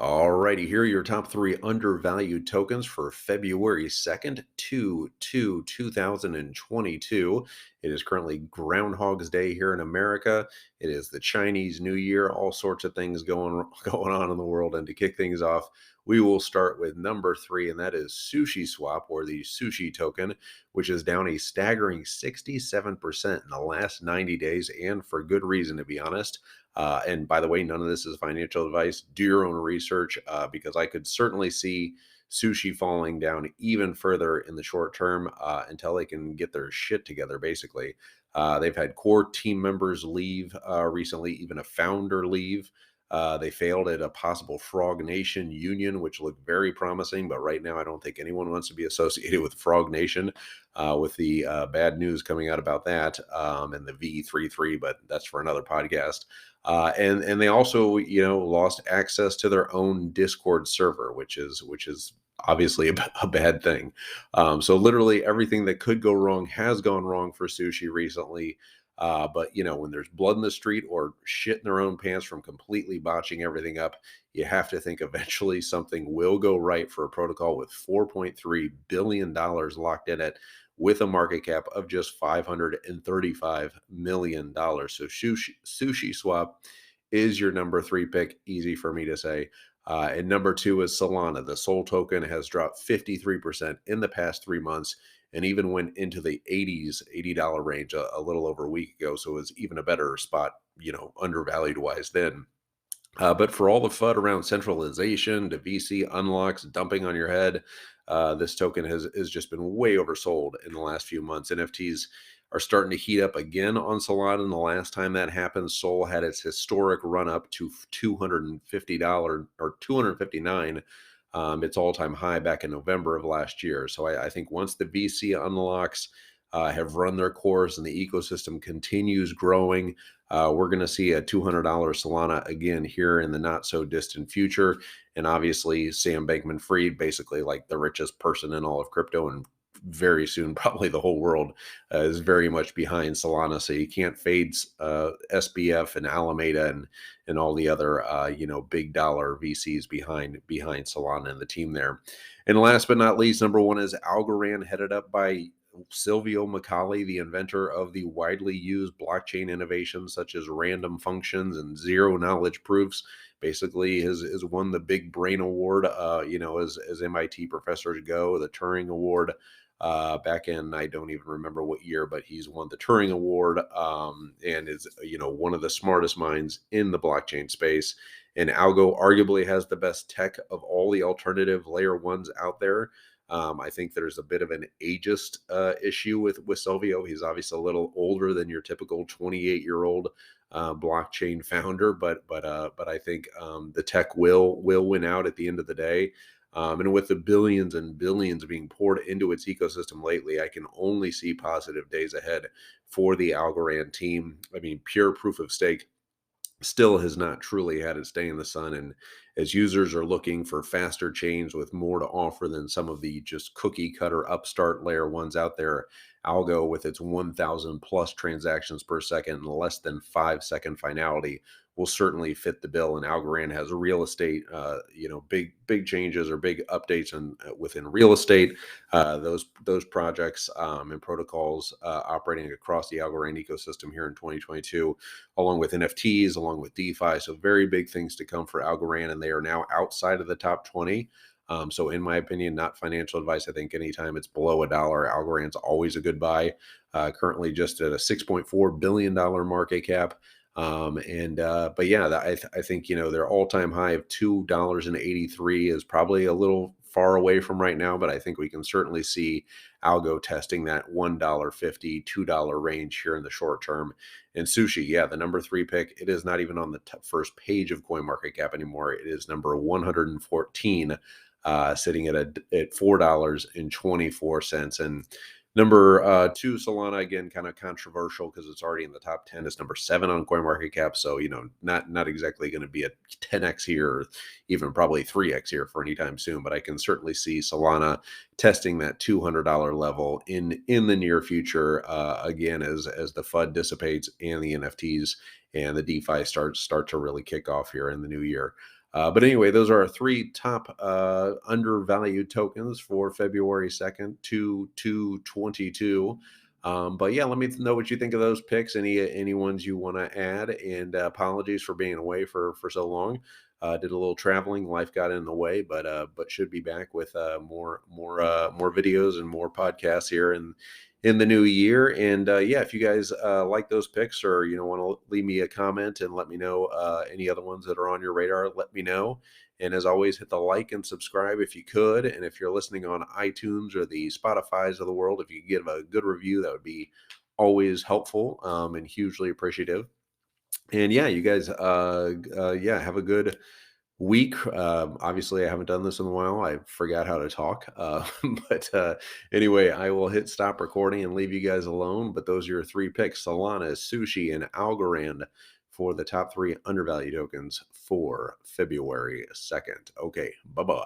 Alrighty, here are your top three undervalued tokens for February 2nd, 2022. It is currently Groundhog's Day here in America. It is the Chinese New Year, all sorts of things going on in the world. And to kick things off, we will start with number three, and that is Sushi Swap, or the Sushi token, which is down a staggering 67% in the last 90 days, and for good reason, to be honest. And by the way, none of this is financial advice. Do your own research because I could certainly see sushi falling down even further in the short term until they can get their shit together, basically. They've had core team members leave recently, even a founder leave. They failed at a possible Frog Nation union, which looked very promising. But right now, I don't think anyone wants to be associated with Frog Nation with the bad news coming out about that and the V33, but that's for another podcast. And they also lost access to their own Discord server, which is obviously a bad thing. So literally everything that could go wrong has gone wrong for Sushi recently. But when there's blood in the street or shit in their own pants from completely botching everything up, you have to think eventually something will go right for a protocol with $4.3 billion locked in it, with a market cap of just $535 million. So Sushi Swap is your number three pick. Easy for me to say. And number two is Solana. The Sol token has dropped 53% in the past 3 months and even went into the 80s, $80 range a little over a week ago. So it was even a better spot, undervalued wise then. But for all the FUD around centralization, the VC unlocks, dumping on your head, this token has just been way oversold in the last few months. NFTs are starting to heat up again on Solana. And the last time that happened, Sol had its historic run up to $250 or $259, its all-time high back in November of last year. So I think once the VC unlocks have run their course and the ecosystem continues growing, we're going to see a $200 Solana again here in the not so distant future. And obviously, Sam Bankman-Fried, basically like the richest person in all of crypto, and very soon probably the whole world, is very much behind Solana. So you can't fade SBF and Alameda and all the other big dollar VCs behind Solana and the team there. And last but not least, number one is Algorand, headed up by Silvio Macaulay, the inventor of the widely used blockchain innovations such as random functions and zero knowledge proofs. Basically, has won the Big Brain Award, as MIT professors go, the Turing Award. Back in, I don't even remember what year, but he's won the Turing Award and is, one of the smartest minds in the blockchain space. And Algo arguably has the best tech of all the alternative layer ones out there. I think there's a bit of an ageist issue with Silvio. He's obviously a little older than your typical 28-year-old blockchain founder, but I think the tech will win out at the end of the day. And with the billions and billions being poured into its ecosystem lately, I can only see positive days ahead for the Algorand team. I mean, pure proof of stake still has not truly had its day in the sun. And as users are looking for faster chains with more to offer than some of the just cookie cutter upstart layer ones out there, Algo, with its 1,000 plus transactions per second and less than 5 second finality, will certainly fit the bill. And Algorand has real estate, big changes or big updates within real estate. Those projects and protocols operating across the Algorand ecosystem here in 2022, along with NFTs, along with DeFi. So very big things to come for Algorand, and they are now outside of the top 20. So in my opinion, not financial advice, I think anytime it's below $1, Algorand's always a good buy. Currently just at a $6.4 billion market cap. But yeah, I think, their all-time high of $2.83 is probably a little far away from right now, but I think we can certainly see Algo testing that $1.50, $2 range here in the short term. And Sushi, yeah, the number three pick, it is not even on the first page of CoinMarketCap anymore. It is number 114, sitting at $4.24. And number two, Solana, again, kind of controversial because it's already in the top 10. It's number 7 on CoinMarketCap. So, not exactly going to be a 10x here, or even probably 3x here for any time soon. But I can certainly see Solana testing that $200 level in the near future, again, as the FUD dissipates and the NFTs and the DeFi start to really kick off here in the new year. But anyway, those are our three top undervalued tokens for February 2nd to 2/22. But yeah, let me know what you think of those picks. Any ones you want to add? And apologies for being away for so long. Did a little traveling, life got in the way, but should be back with more videos and more podcasts here in the new year. And yeah, if you guys like those picks, or want to leave me a comment and let me know any other ones that are on your radar, let me know. And as always, hit the like and subscribe if you could. And if you're listening on iTunes or the Spotify's of the world, if you could give a good review, that would be always helpful, and hugely appreciative. And yeah, you guys, yeah, have a good week. Obviously, I haven't done this in a while. I forgot how to talk. But anyway, I will hit stop recording and leave you guys alone. But those are your three picks: Solana, Sushi, and Algorand for the top three undervalued tokens for February 2nd. Okay, bye bye.